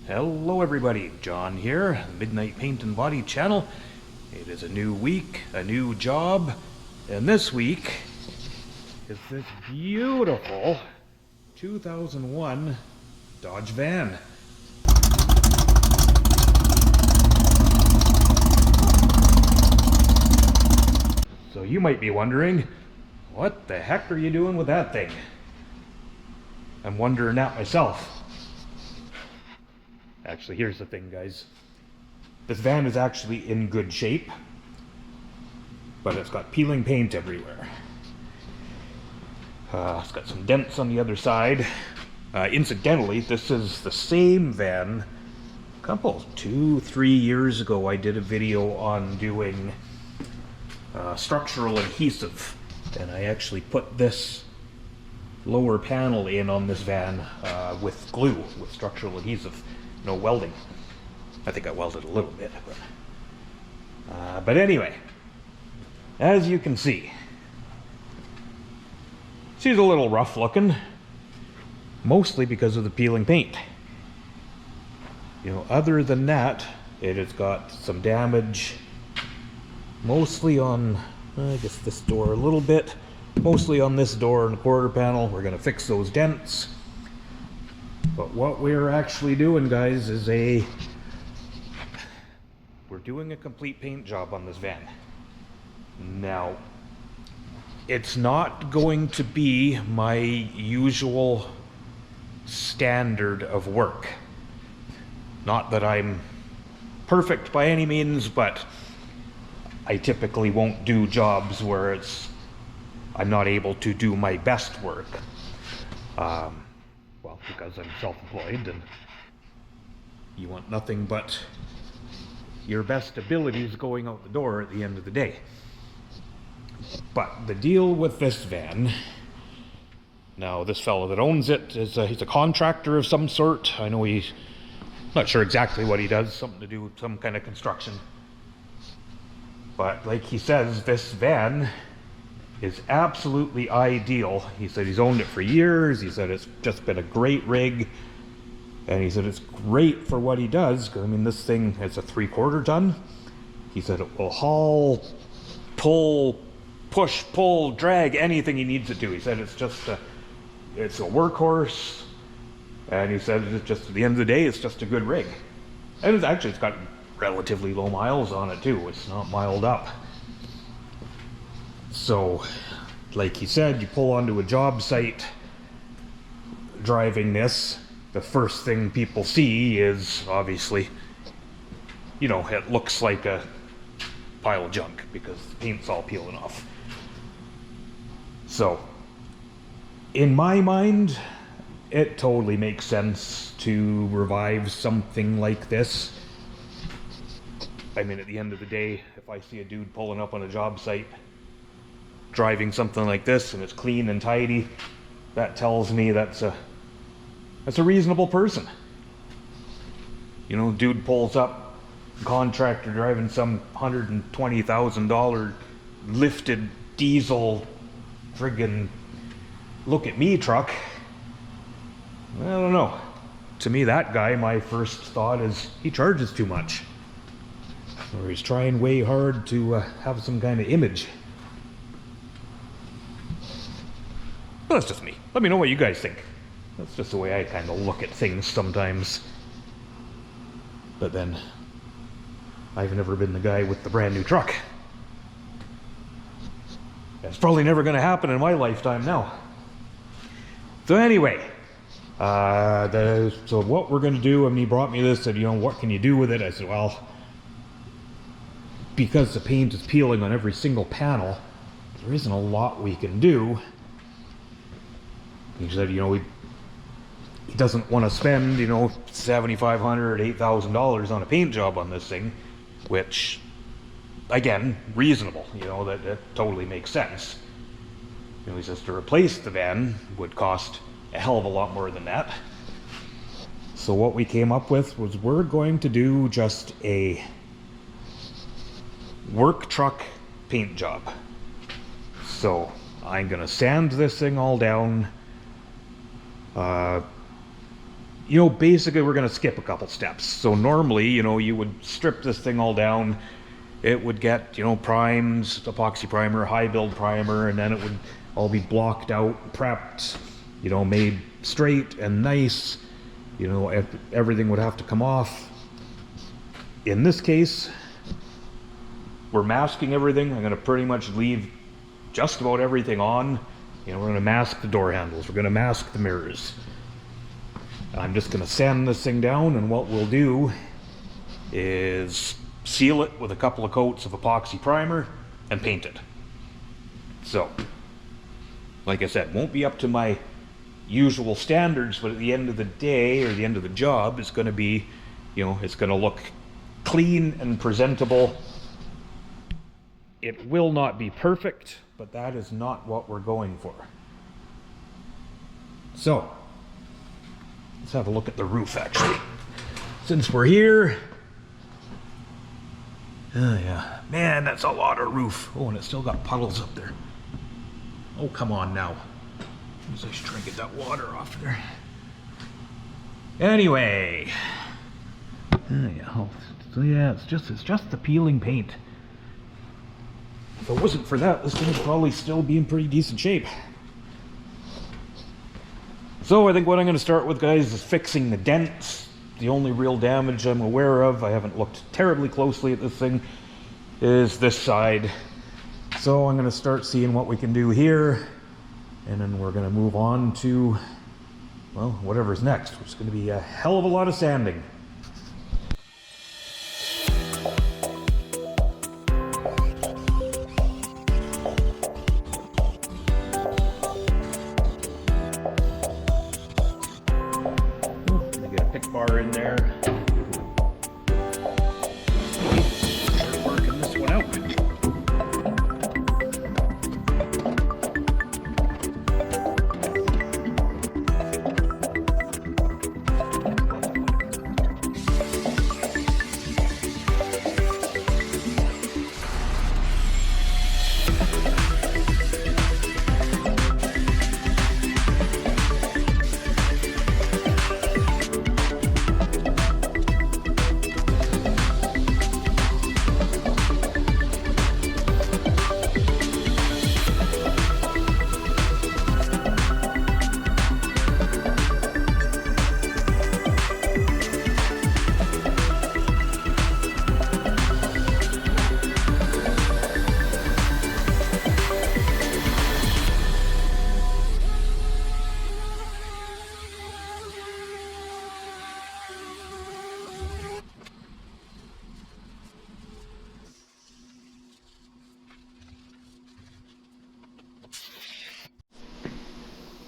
Hello everybody, John here, Midnight Paint and Body channel. It is a new week, a new job, and this week is this beautiful 2001 Dodge van. So you might be wondering, what the heck are you doing with that thing? I'm wondering that myself. Actually, here's the thing, guys. This van is actually in good shape, but it's got peeling paint everywhere. It's got some dents on the other side. Incidentally, this is the same van. A couple, 2-3 years ago, I did a video on doing structural adhesive, and I actually put this lower panel in on this van with glue, with structural adhesive. No welding. I think I welded a little bit, but anyway, as you can see, she's a little rough looking, mostly because of the peeling paint. You know, other than that, it has got some damage, mostly on, I guess this door a little bit, mostly on this door and the quarter panel. We're going to fix those dents. But what we're actually doing, guys, is we're doing a complete paint job on this van. Now, it's not going to be my usual standard of work. Not that I'm perfect by any means, but I typically won't do jobs where I'm not able to do my best work. Well, because I'm self-employed, and you want nothing but your best abilities going out the door at the end of the day. But the deal with this van, now this fellow that owns it, he's a contractor of some sort. I know he's not sure exactly what he does, something to do with some kind of construction. But like he says, this van is absolutely ideal. He said he's owned it for years. He said it's just been a great rig, and he said it's great for what he does. I mean, this thing, it's a 3/4 ton. He said it will haul, pull, push, pull, drag, anything he needs it to. He said it's a workhorse, and he said it's just, at the end of the day, it's just a good rig. And it's got relatively low miles on it too. It's not miled up. So, like he said, you pull onto a job site driving this, the first thing people see is, obviously, you know, it looks like a pile of junk because the paint's all peeling off. So, in my mind, it totally makes sense to revive something like this. I mean, at the end of the day, if I see a dude pulling up on a job site driving something like this and it's clean and tidy, that tells me that's a reasonable person. You know, dude pulls up, contractor driving some $120,000 lifted diesel friggin' look at me truck. I don't know. To me, that guy, my first thought is he charges too much, or he's trying way hard to have some kind of image. Well, that's just me. Let me know what you guys think. That's just the way I kind of look at things sometimes. But then, I've never been the guy with the brand new truck. That's probably never going to happen in my lifetime now. So anyway, so what we're going to do, I mean, he brought me this, said, you know, what can you do with it? I said, well, because the paint is peeling on every single panel, there isn't a lot we can do. He said, you know, he doesn't want to spend, you know, $7,500, $8,000 on a paint job on this thing, which, again, reasonable. You know, that totally makes sense. You know, he says to replace the van would cost a hell of a lot more than that. So what we came up with was we're going to do just a work truck paint job. So I'm going to sand this thing all down, basically we're going to skip a couple steps. So normally, you would strip this thing all down. It would get, primes, epoxy primer, high build primer, and then it would all be blocked out, prepped, made straight and nice. Everything would have to come off. In this case, we're masking everything. I'm going to pretty much leave just about everything on. We're going to mask the door handles. We're going to mask the mirrors. I'm just going to sand this thing down, and what we'll do is seal it with a couple of coats of epoxy primer and paint it. So, like I said, won't be up to my usual standards, but at the end of the day, or the end of the job, it's going to be, it's going to look clean and presentable. It will not be perfect, but that is not what we're going for. So, let's have a look at the roof, actually. Since we're here. Oh yeah, man, that's a lot of roof. Oh, and it's still got puddles up there. Oh, come on now. I should try and get that water off there. Anyway. Oh yeah, so yeah, it's just the peeling paint. If it wasn't for that, this thing would probably still be in pretty decent shape. So I think what I'm going to start with, guys, is fixing the dents. The only real damage I'm aware of, I haven't looked terribly closely at this thing, is this side. So I'm going to start seeing what we can do here, and then we're going to move on to, well, whatever's next, which is going to be a hell of a lot of sanding. Bar in there. Start working this one out.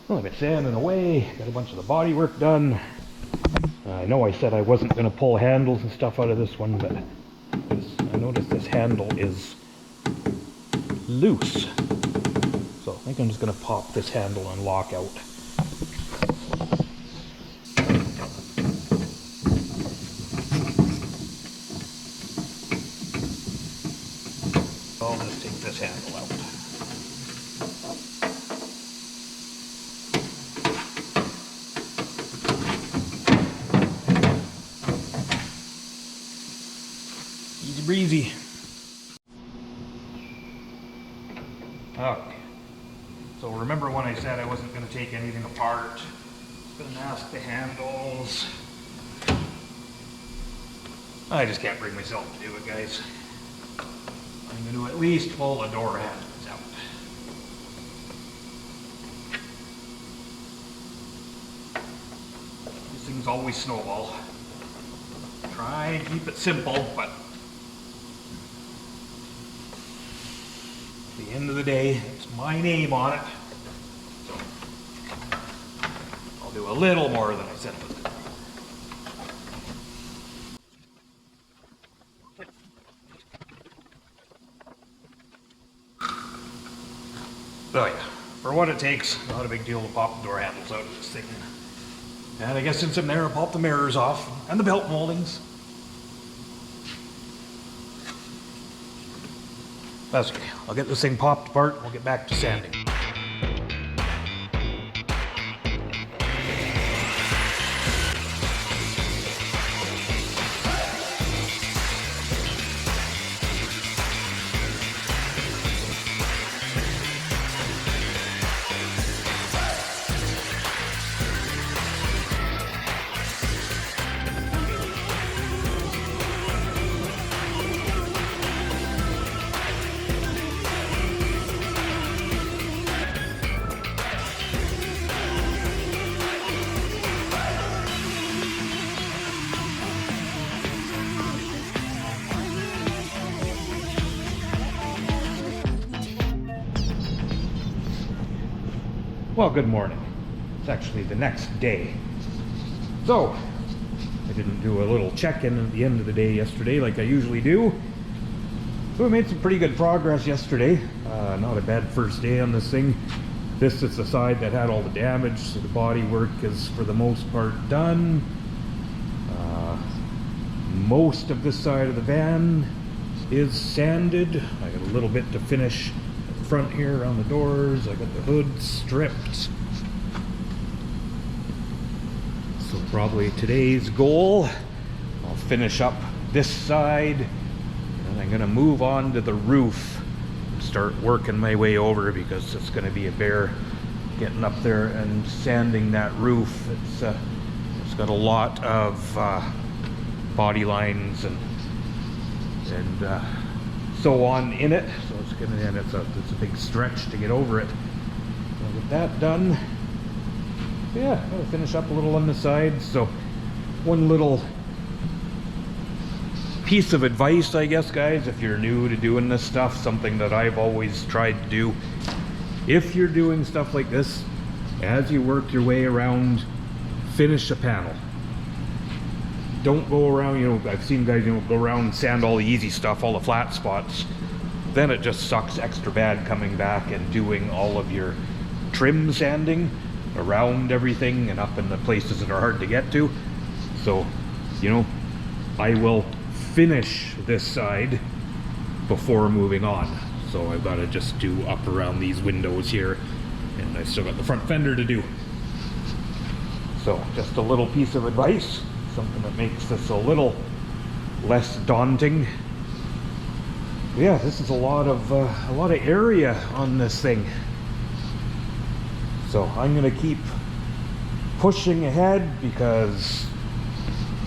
Well, I've been sanding away, got a bunch of the bodywork done. I know I said I wasn't going to pull handles and stuff out of this one, but I noticed this handle is loose. So I think I'm just going to pop this handle and lock out. I'll just take this handle out. Easy breezy. Okay. So remember when I said I wasn't going to take anything apart? Just going to mask the handles. I just can't bring myself to do it, guys. I'm going to at least pull the door handles out. These things always snowball. Try and keep it simple, but at the end of the day, it's my name on it. So I'll do a little more than I said I was going to. So yeah, for what it takes, not a big deal to pop the door handles out of this thing. And I guess since I'm there, I'll pop the mirrors off and the belt moldings. That's okay. I'll get this thing popped apart and we'll get back to sanding. Well, good morning. It's actually the next day. So, I didn't do a little check-in at the end of the day yesterday like I usually do. So we made some pretty good progress yesterday. Not a bad first day on this thing. This is the side that had all the damage, so the body work is for the most part done. Most of this side of the van is sanded. I got a little bit to finish at the front here around the doors. I got the hood stripped. So probably today's goal, I'll finish up this side, and I'm gonna move on to the roof and start working my way over, because it's gonna be a bear getting up there and sanding that roof. It's got a lot of body lines and so on in it, so it's gonna, and it's a big stretch to get over it. So with that done, yeah, I'm gonna finish up a little on the side. So one little piece of advice, I guess, guys, if you're new to doing this stuff, something that I've always tried to do, if you're doing stuff like this, as you work your way around, finish a panel. Don't go around, you know, I've seen guys, you know, go around and sand all the easy stuff, all the flat spots. Then it just sucks extra bad coming back and doing all of your trim sanding around everything and up in the places that are hard to get to. So, you know, I will finish this side before moving on. So I've got to just do up around these windows here, and I still got the front fender to do. So just a little piece of advice, something that makes this a little less daunting. Yeah, this is a lot of area on this thing. So I'm gonna keep pushing ahead, because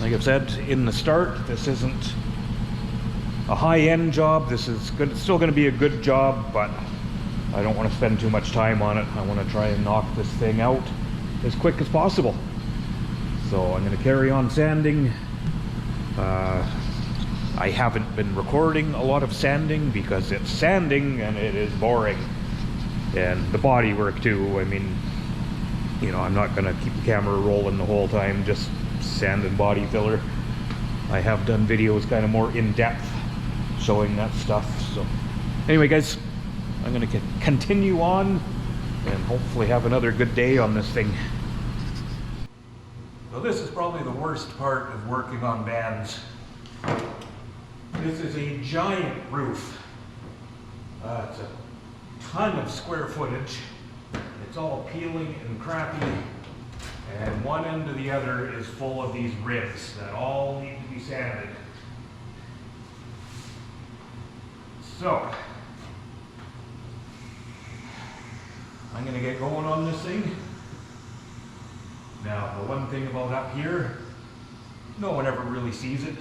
like I've said in the start, this isn't a high-end job. This is good. It's still gonna be a good job, but I don't want to spend too much time on it. I want to try and knock this thing out as quick as possible. So I'm going to carry on sanding. I haven't been recording a lot of sanding because it's sanding and it is boring. And the body work too. I mean, you know, I'm not going to keep the camera rolling the whole time just sanding body filler. I have done videos kind of more in depth showing that stuff. So anyway, guys, I'm going to continue on and hopefully have another good day on this thing. So this is probably the worst part of working on vans. This is a giant roof. It's a ton of square footage. It's all peeling and crappy, and one end to the other is full of these ribs that all need to be sanded. So I'm going to get going on this thing. Now, the one thing about up here, no one ever really sees it.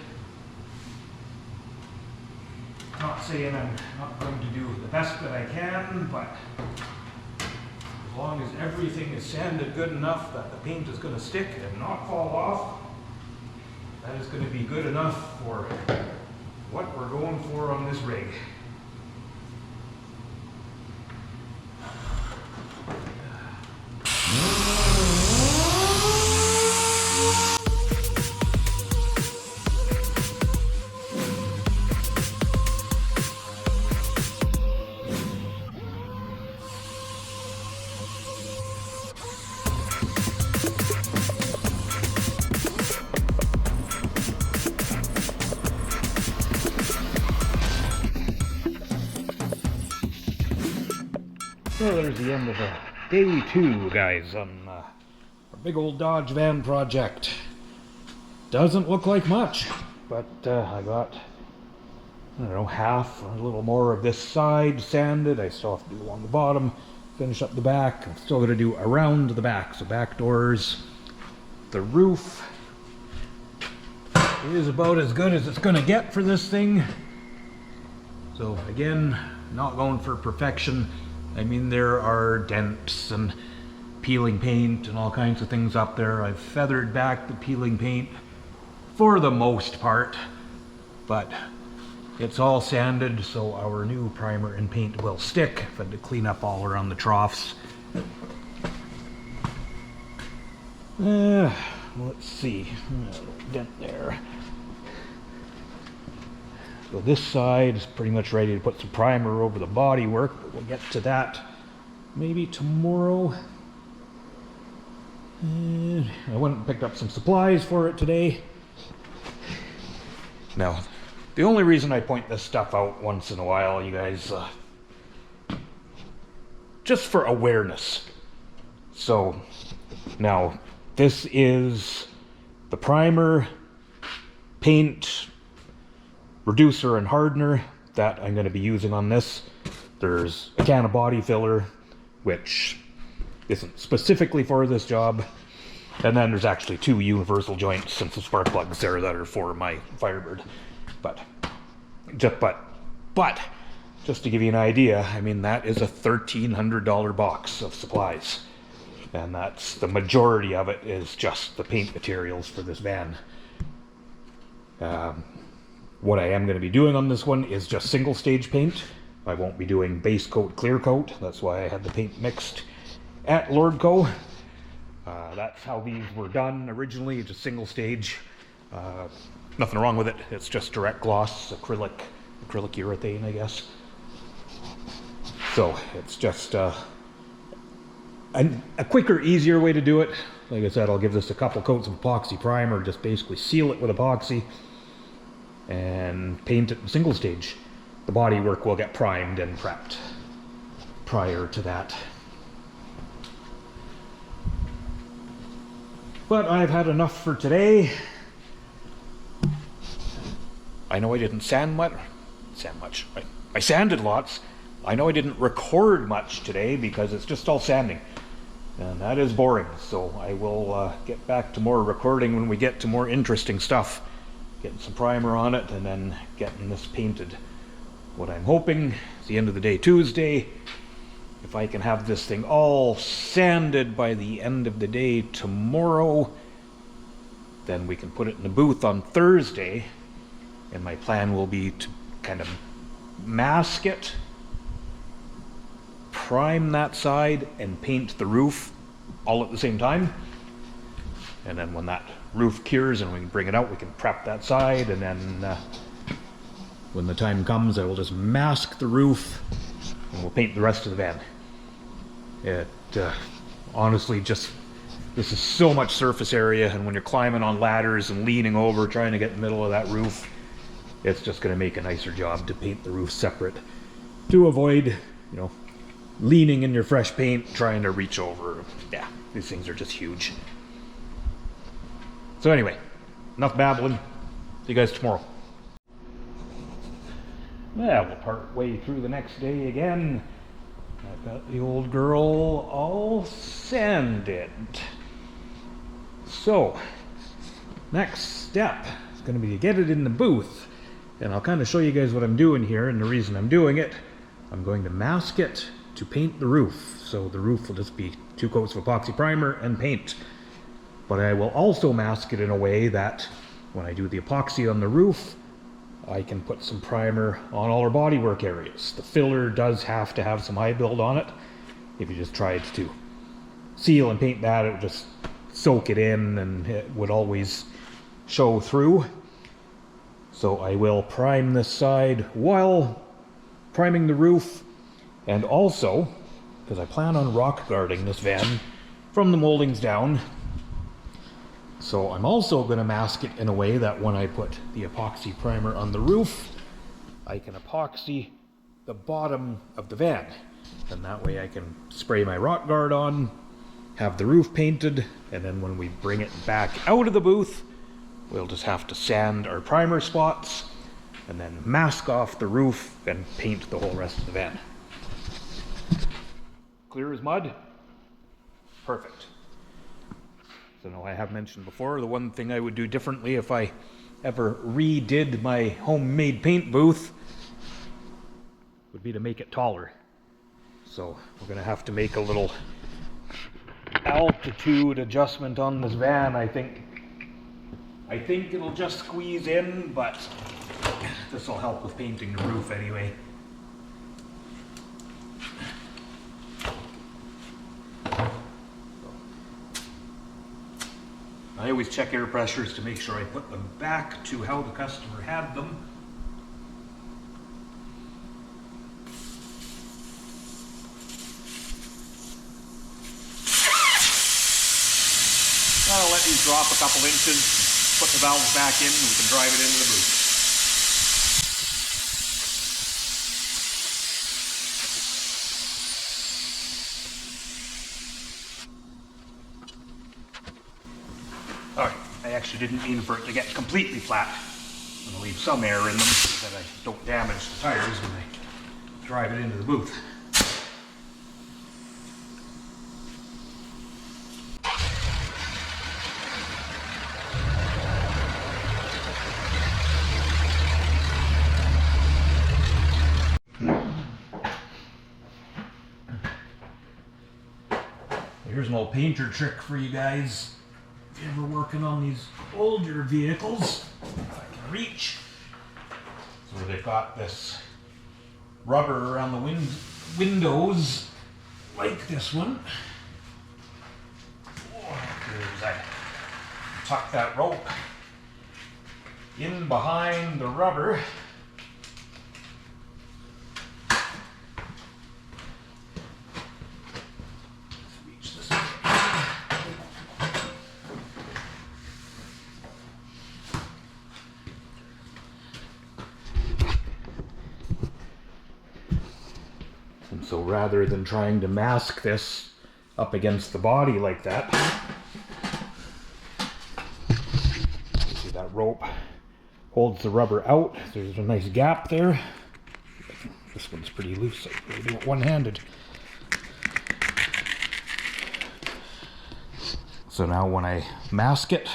Not saying I'm not going to do the best that I can, but as long as everything is sanded good enough that the paint is going to stick and not fall off, that is going to be good enough for what we're going for on this rig. So there's the end of day 2, guys, on our big old Dodge van project. Doesn't look like much, but I got, I don't know, half, a little more of this side sanded. I still have to do along the bottom, finish up the back. I'm still going to do around the back, so back doors. The roof is about as good as it's going to get for this thing. So again, not going for perfection. I mean, there are dents and peeling paint and all kinds of things up there. I've feathered back the peeling paint for the most part, but it's all sanded, so our new primer and paint will stick. I've had to clean up all around the troughs. Let's see. A little dent there. So this side is pretty much ready to put some primer over the bodywork, but we'll get to that maybe tomorrow. And I went and picked up some supplies for it today. Now, the only reason I point this stuff out once in a while, you guys, just for awareness. So, now, this is the primer, paint, reducer, and hardener that I'm going to be using on this. There's a can of body filler, which isn't specifically for this job. And then there's actually 2 universal joints and some spark plugs there that are for my Firebird. But just to give you an idea, I mean, that is a $1,300 box of supplies. And that's the majority of it is just the paint materials for this van. What I am going to be doing on this one is just single stage paint. I won't be doing base coat, clear coat. That's why I had the paint mixed at Lordco. That's how these were done originally, just single stage. Nothing wrong with it. It's just direct gloss, acrylic urethane, I guess. So it's just a quicker, easier way to do it. Like I said, I'll give this a couple coats of epoxy primer, just basically seal it with epoxy and paint it in single stage. The bodywork will get primed and prepped prior to that. But I've had enough for today. I know I didn't sand much. I sanded lots. I know I didn't record much today because it's just all sanding. And that is boring. So I will get back to more recording when we get to more interesting stuff. Getting some primer on it and then getting this painted. What I'm hoping is the end of the day Tuesday. If I can have this thing all sanded by the end of the day tomorrow, then we can put it in the booth on Thursday. And my plan will be to kind of mask it, prime that side, and paint the roof all at the same time. And then when that roof cures and we can bring it out, we can prep that side. And then when the time comes, I will just mask the roof and we'll paint the rest of the van. It honestly just, this is so much surface area, and when you're climbing on ladders and leaning over trying to get in the middle of that roof, it's just going to make a nicer job to paint the roof separate to avoid, leaning in your fresh paint trying to reach over. Yeah, these things are just huge. So anyway, enough babbling. See you guys tomorrow. Well, we'll part way through the next day again. I've got the old girl all sanded. So, next step is going to be to get it in the booth. And I'll kind of show you guys what I'm doing here and the reason I'm doing it. I'm going to mask it to paint the roof. So the roof will just be 2 coats of epoxy primer and paint. But I will also mask it in a way that when I do the epoxy on the roof, I can put some primer on all our bodywork areas. The filler does have to have some high build on it. If you just tried to seal and paint that, it would just soak it in and it would always show through. So I will prime this side while priming the roof, and also, because I plan on rock guarding this van from the moldings down, so I'm also going to mask it in a way that when I put the epoxy primer on the roof, I can epoxy the bottom of the van. And that way I can spray my rock guard on, have the roof painted, and then when we bring it back out of the booth, we'll just have to sand our primer spots and then mask off the roof and paint the whole rest of the van. Clear as mud? Perfect. So now I have mentioned before, the one thing I would do differently if I ever redid my homemade paint booth would be to make it taller. So we're going to have to make a little altitude adjustment on this van. I think it'll just squeeze in, but this will help with painting the roof anyway. I always check air pressures to make sure I put them back to how the customer had them. I'll let these drop a couple inches, put the valves back in, and we can drive it into the booth. Alright, I actually didn't mean for it to get completely flat. I'm going to leave some air in them so that I don't damage the tires when I drive it into the booth. Here's an old painter trick for you guys. If you're ever working on these older vehicles, if I can reach, so they've got this rubber around the windows, like this one. I tuck that rope in behind the rubber. And so rather than trying to mask this up against the body like that, you see that rope holds the rubber out. There's a nice gap there. This one's pretty loose, so I do it one-handed. So now when I mask it,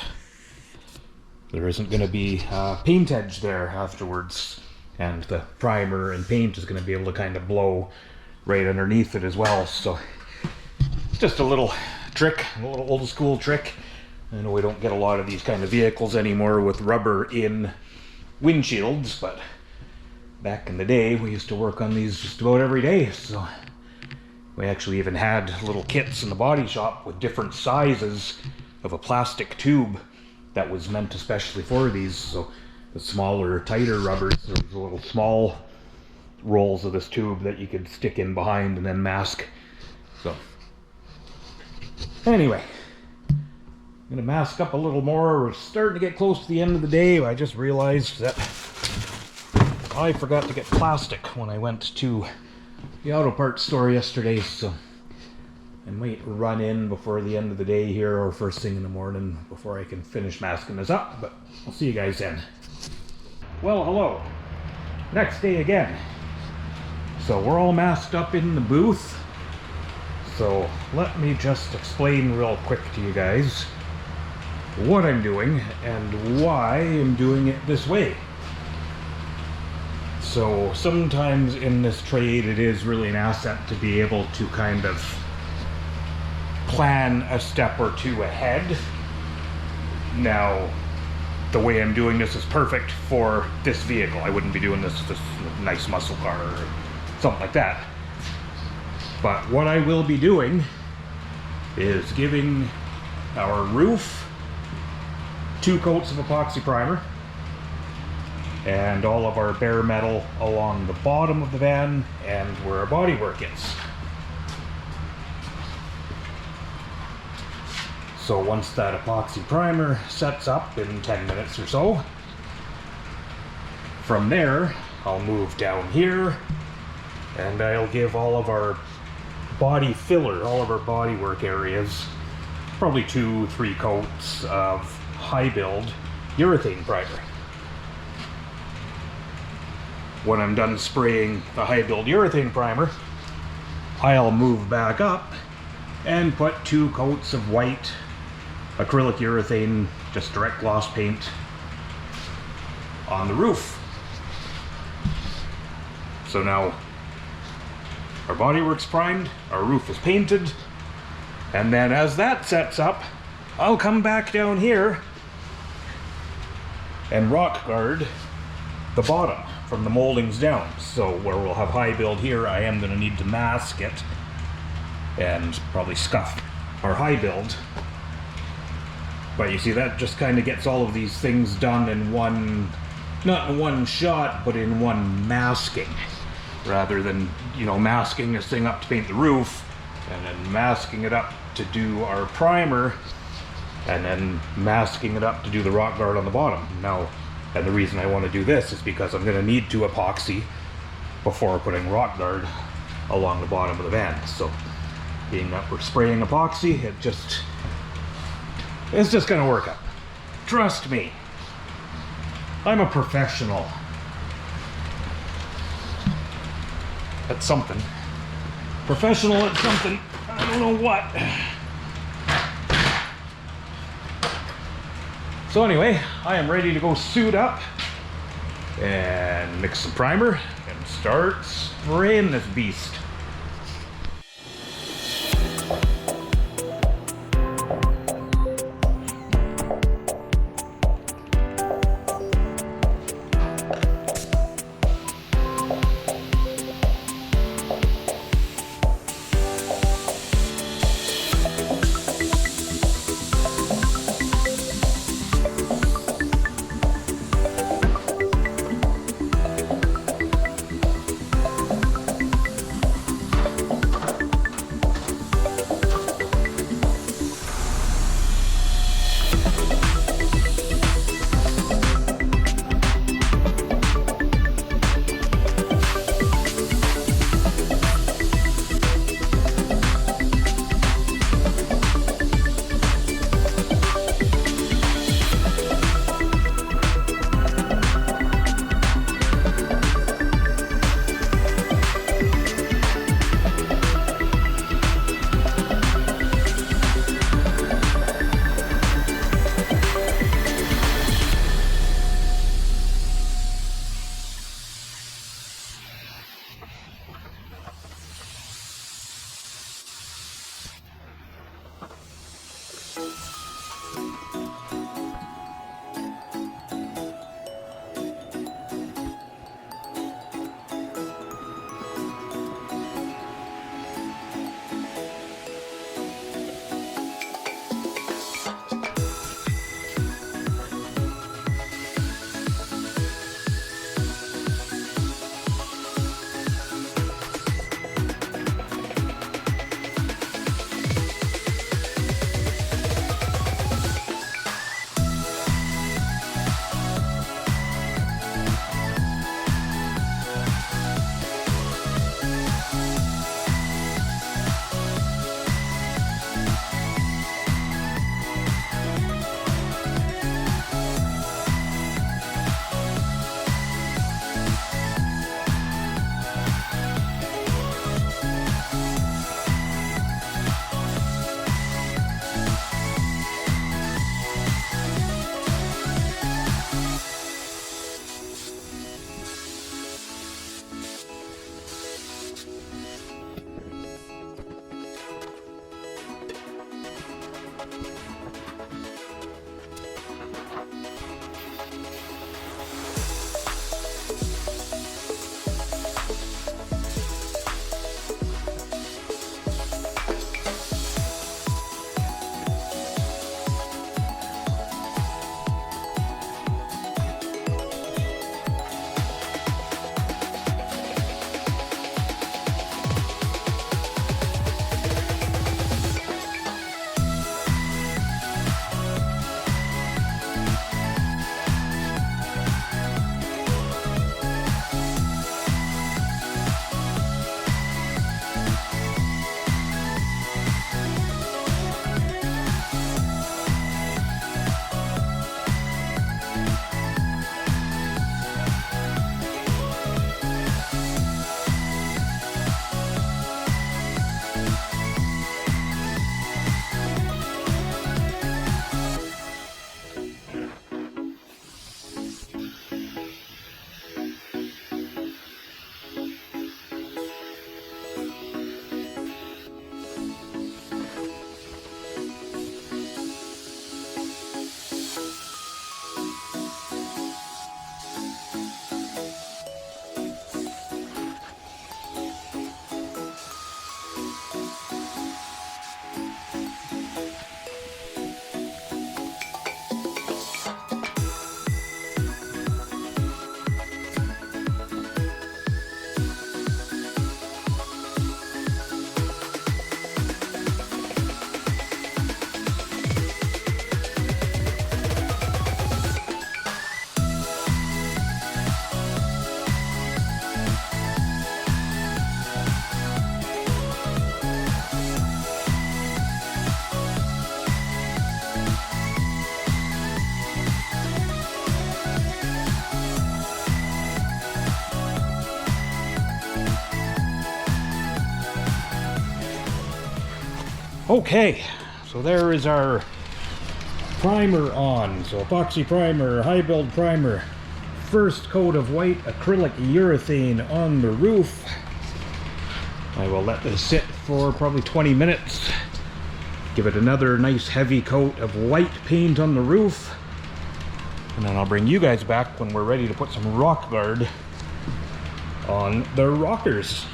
there isn't going to be a paint edge there afterwards, and the primer and paint is going to be able to kind of blow right underneath it as well. So just a little trick, a little old school trick. I know we don't get a lot of these kind of vehicles anymore with rubber in windshields, but back in the day we used to work on these just about every day. So we actually even had little kits in the body shop with different sizes of a plastic tube that was meant especially for these. So the smaller, tighter rubbers, there was little small rolls of this tube that you could stick in behind and then mask. So anyway, I'm gonna mask up a little more. We're starting to get close to the end of the day. I just realized that I forgot to get plastic when I went to the auto parts store yesterday, so I might run in before the end of the day here or first thing in the morning before I can finish masking this up, but I'll see you guys then. Well, hello. Next day again. So we're all masked up in the booth. So let me just explain real quick to you guys what I'm doing and why I'm doing it this way. So sometimes in this trade it is really an asset to be able to kind of plan a step or two ahead. Now, the way I'm doing this is perfect for this vehicle. I wouldn't be doing this with a nice muscle car or something like that. But what I will be doing is giving our roof 2 coats of epoxy primer and all of our bare metal along the bottom of the van and where our bodywork is. So once that epoxy primer sets up in 10 minutes or so, from there I'll move down here and I'll give all of our body filler, all of our bodywork areas, probably 2-3 coats of high build urethane primer. When I'm done spraying the high build urethane primer, I'll move back up and put 2 coats of white acrylic urethane, just direct gloss paint, on the roof. So now our bodywork's primed, our roof is painted, and then as that sets up, I'll come back down here and rock guard the bottom from the moldings down. So where we'll have high build here, I am going to need to mask it and probably scuff our high build But you see, that just kind of gets all of these things done in one, not in one shot, but in one masking. Rather than, you know, masking this thing up to paint the roof, and then masking it up to do our primer, and then masking it up to do the rock guard on the bottom. Now, and the reason I want to do this is because I'm going to need to epoxy before putting rock guard along the bottom of the van. So, being that we're spraying epoxy, it's just going to work out. Trust me. I'm a professional at something. Professional at something. I don't know what. So anyway, I am ready to go suit up and mix some primer and start spraying this beast. Okay, so there is our primer on. So epoxy primer, high build primer. First coat of white acrylic urethane on the roof. I will let this sit for probably 20 minutes. Give it another nice heavy coat of white paint on the roof. And then I'll bring you guys back when we're ready to put some rock guard on the rockers.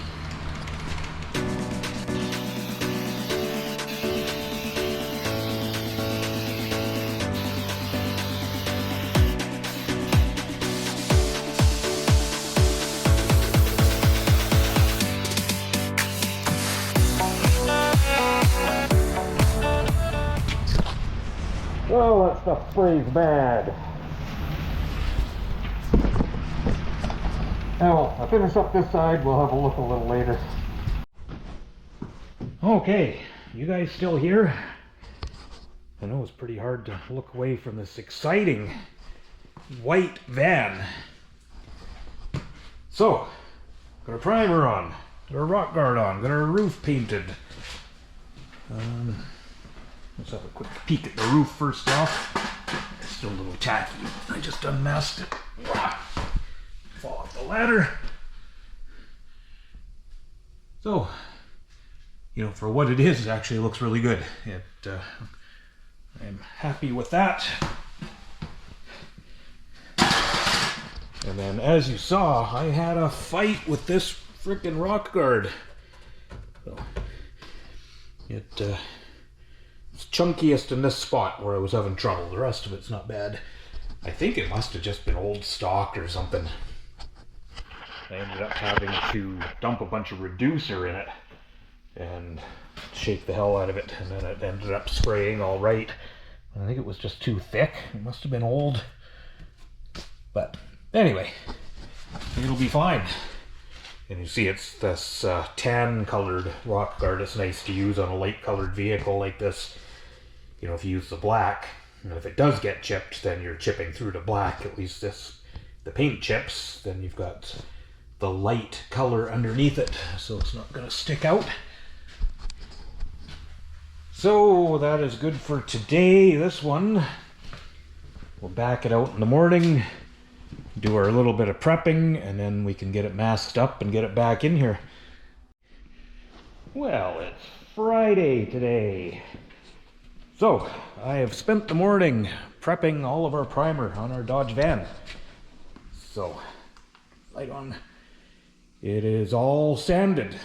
Oh, that stuff sprays bad. Now, I'll finish up this side. We'll have a look a little later. Okay, you guys still here? I know it's pretty hard to look away from this exciting white van. So, got our primer on, got our rock guard on, got our roof painted. Let's have a quick peek at the roof first off. It's still a little tacky. I just unmasked it. Fall off the ladder. So, you know, for what it is, it actually looks really good. I'm happy with that. And then, as you saw, I had a fight with this frickin' rock guard. So, it's chunkiest in this spot where I was having trouble. The rest of it's not bad. I think it must have just been old stock or something. I ended up having to dump a bunch of reducer in it and shake the hell out of it, and then it ended up spraying all right. I think it was just too thick. It must have been old. But anyway, it'll be fine. And you see it's this tan colored rock guard. It's nice to use on a light colored vehicle like this. You know, if you use the black, and if it does get chipped, then you're chipping through to black. At least the paint chips, then you've got the light color underneath it, so it's not going to stick out. So that is good for today, this one. We'll back it out in the morning, do our little bit of prepping, and then we can get it masked up and get it back in here. Well, it's Friday today. So, I have spent the morning prepping all of our primer on our Dodge van. So, light on. It is all sanded.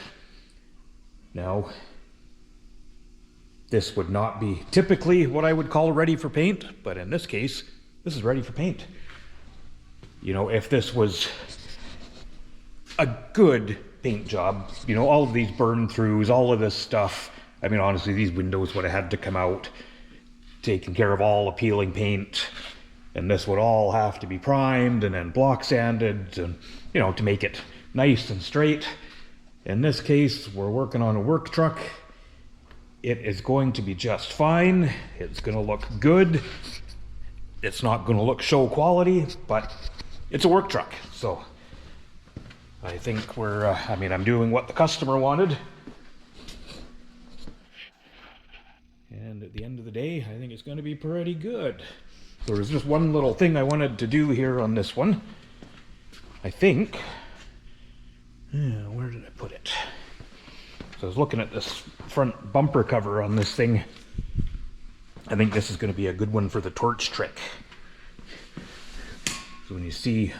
Now, this would not be typically what I would call ready for paint, but in this case, this is ready for paint. You know, if this was a good paint job, you know, all of these burn throughs, all of this stuff, I mean, honestly, these windows would have had to come out, taking care of all appealing paint, and this would all have to be primed and then block sanded, and, you know, to make it nice and straight. In this case, we're working on a work truck. It is going to be just fine. It's going to look good. It's not going to look show quality, but it's a work truck. So I think we're, I mean, I'm doing what the customer wanted. And at the end of the day, I think it's going to be pretty good. So there's just one little thing I wanted to do here on this one. I think, where did I put it? So I was looking at this front bumper cover on this thing. I think this is going to be a good one for the torch trick. So when you see,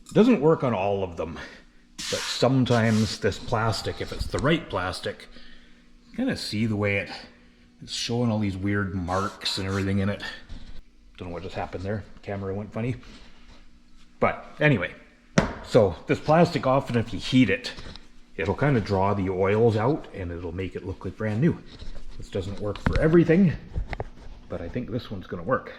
it doesn't work on all of them, but sometimes this plastic, if it's the right plastic, you kind of see the way it's showing all these weird marks and everything in it. Don't know what just happened there. Camera went funny. But anyway, so this plastic, often if you heat it, it'll kind of draw the oils out and it'll make it look like brand new. This doesn't work for everything, but I think this one's going to work.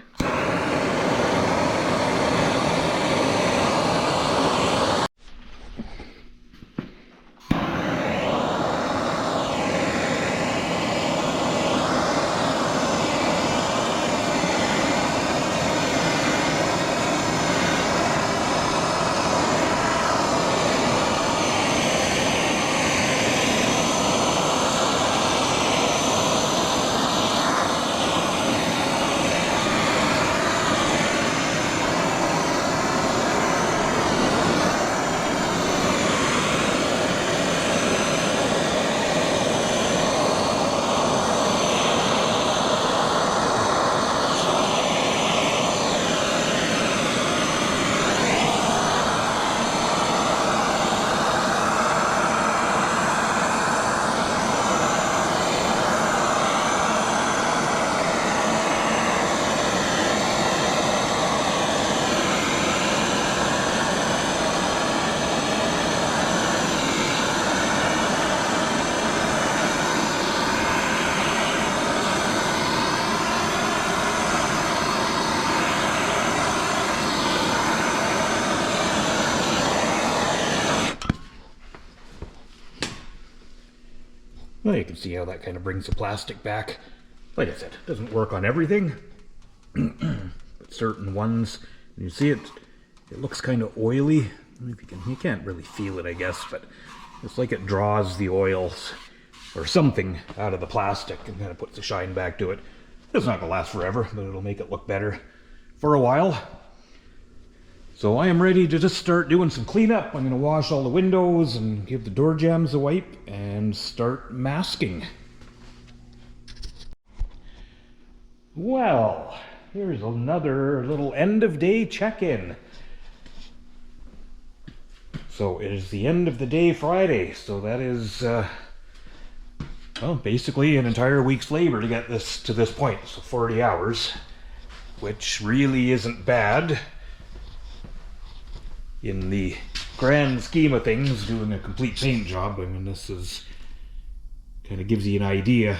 Well, you can see how that kind of brings the plastic back. Like I said, it doesn't work on everything, but certain ones, you see it looks kind of oily. I don't know if you can't really feel it, I guess, but it's like it draws the oils or something out of the plastic and kind of puts a shine back to it. It's not gonna last forever, but it'll make it look better for a while. So I am ready to just start doing some cleanup. I'm gonna wash all the windows and give the door jambs a wipe and start masking. Well, here's another little end of day check-in. So it is the end of the day Friday, so that is well, basically an entire week's labor to get this to this point, so 40 hours, which really isn't bad in the grand scheme of things, doing a complete paint job. I mean, this is kind of gives you an idea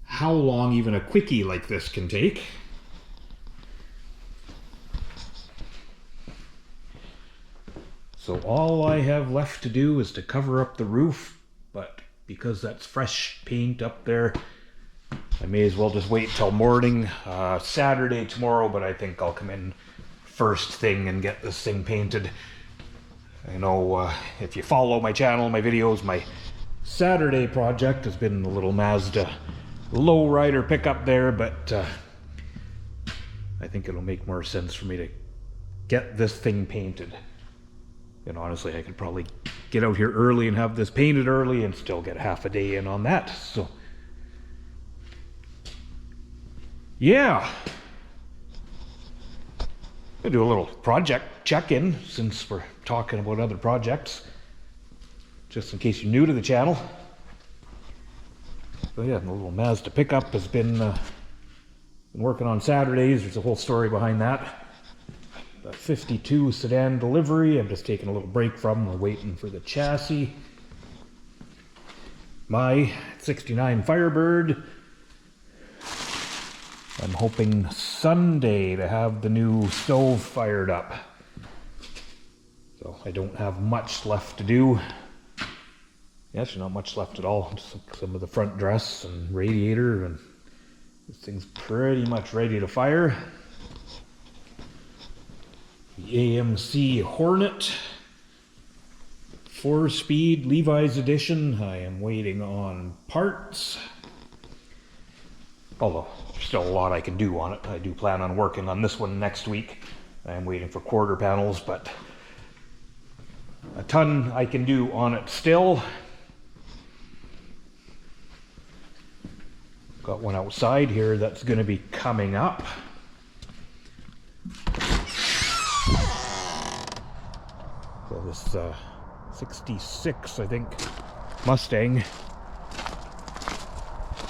how long even a quickie like this can take. So all I have left to do is to cover up the roof, but because that's fresh paint up there, I may as well just wait till morning. Saturday tomorrow, but I think I'll come in first thing and get this thing painted. I know if you follow my channel, my videos, my Saturday project has been the little Mazda lowrider pickup there, but I think it'll make more sense for me to get this thing painted. And honestly, I could probably get out here early and have this painted early and still get half a day in on that. So yeah, I'll do a little project check-in since we're talking about other projects, just in case you're new to the channel. So yeah, the little Mazda pickup has been working on Saturdays. There's a whole story behind that. The 52 sedan delivery, I'm just taking a little break from. We're waiting for the chassis. My 69 Firebird. I'm hoping Sunday to have the new stove fired up. So I don't have much left to do. Actually, not much left at all. Just some of the front dress and radiator, and this thing's pretty much ready to fire. The AMC Hornet 4-speed Levi's edition. I am waiting on parts. Although, there's still a lot I can do on it. I do plan on working on this one next week. I am waiting for quarter panels, but a ton I can do on it still. Got one outside here that's going to be coming up. So this 66, I think, Mustang.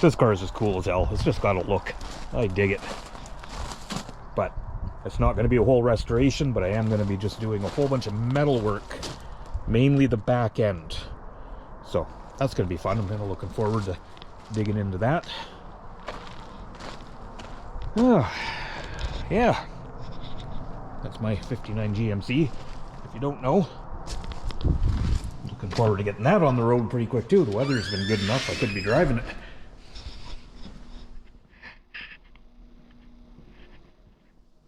This car is as cool as hell. It's just got a look. I dig it. But it's not going to be a whole restoration, but I am going to be just doing a whole bunch of metal work, mainly the back end. So that's going to be fun. I'm kind of looking forward to digging into that. Oh, yeah. That's my 59 GMC. If you don't know, looking forward to getting that on the road pretty quick too. The weather's been good enough, I could be driving it.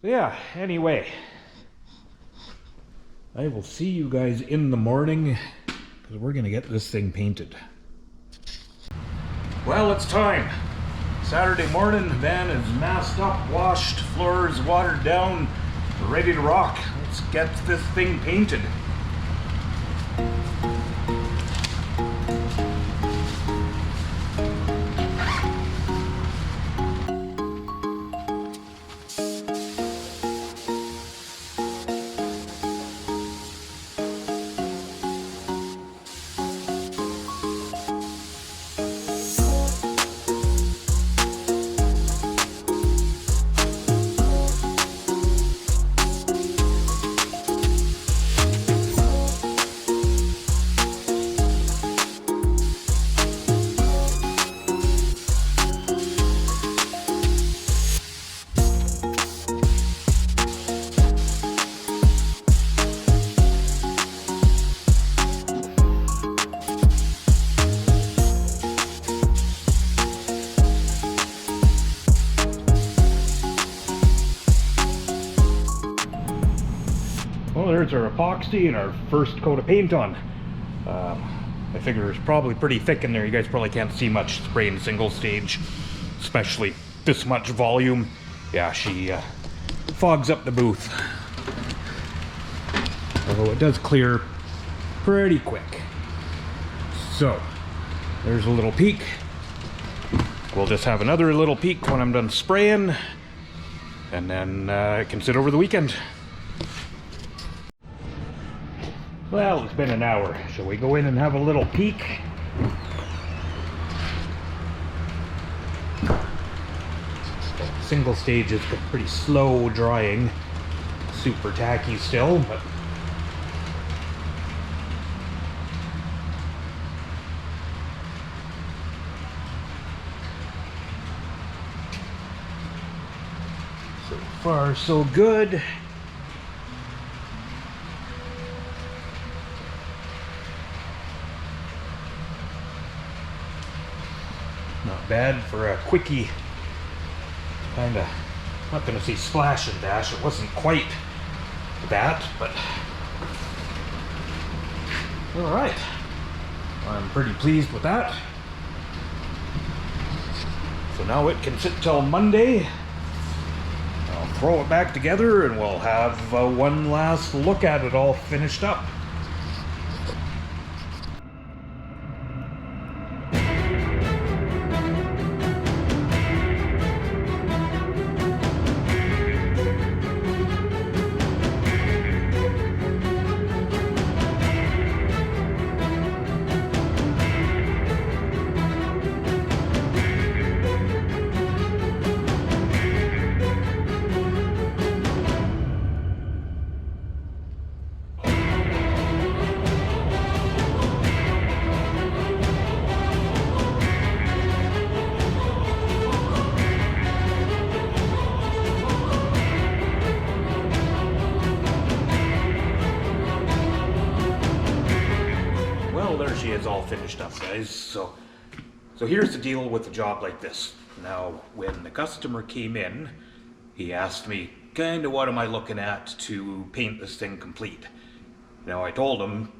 Yeah, anyway, I will see you guys in the morning because we're gonna get this thing painted. Well, it's time. Saturday morning, van is masked up, washed, floors watered down, we're ready to rock. Let's get this thing painted. Well, there's our epoxy and our first coat of paint on. I figure it's probably pretty thick in there. You guys probably can't see much spraying single stage, especially this much volume. Yeah, she fogs up the booth. Although it does clear pretty quick. So, there's a little peek. We'll just have another little peek when I'm done spraying, and then it can sit over the weekend. Well, it's been an hour. Shall we go in and have a little peek? Single stage has been pretty slow drying. Super tacky still, but so far so good. Not bad for a quickie. Kinda, not gonna say splash and dash, it wasn't quite that, but alright. I'm pretty pleased with that. So now it can sit till Monday. I'll throw it back together and we'll have one last look at it all finished up. There she is, all finished up, guys. So here's the deal with a job like this. Now, when the customer came in, he asked me, kind of what am I looking at to paint this thing complete? Now, I told him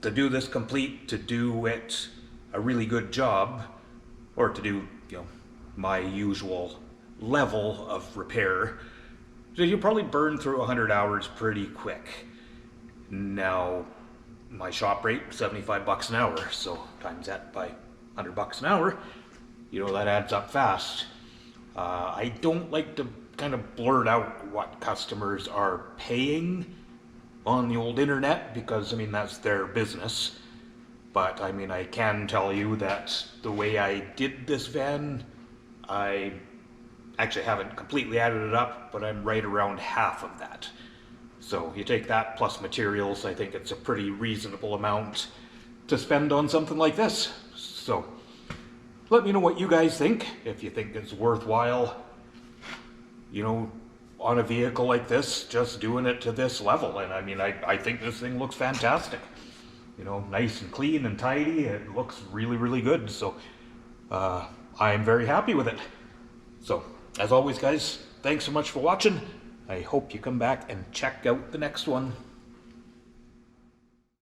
to do this complete, to do it a really good job, or to do, you know, my usual level of repair. So you'll probably burn through 100 hours pretty quick. Now, my shop rate, $75 an hour, so times that by $100 an hour, you know, that adds up fast. I don't like to kind of blurt out what customers are paying on the old internet because, I mean, that's their business. But, I mean, I can tell you that the way I did this van, I actually haven't completely added it up, but I'm right around half of that. So you take that plus materials, I think it's a pretty reasonable amount to spend on something like this. So let me know what you guys think, if you think it's worthwhile, you know, on a vehicle like this, just doing it to this level. And I mean, I think this thing looks fantastic. You know, nice and clean and tidy. It looks really, really good. So I'm very happy with it. So as always, guys, thanks so much for watching. I hope you come back and check out the next one.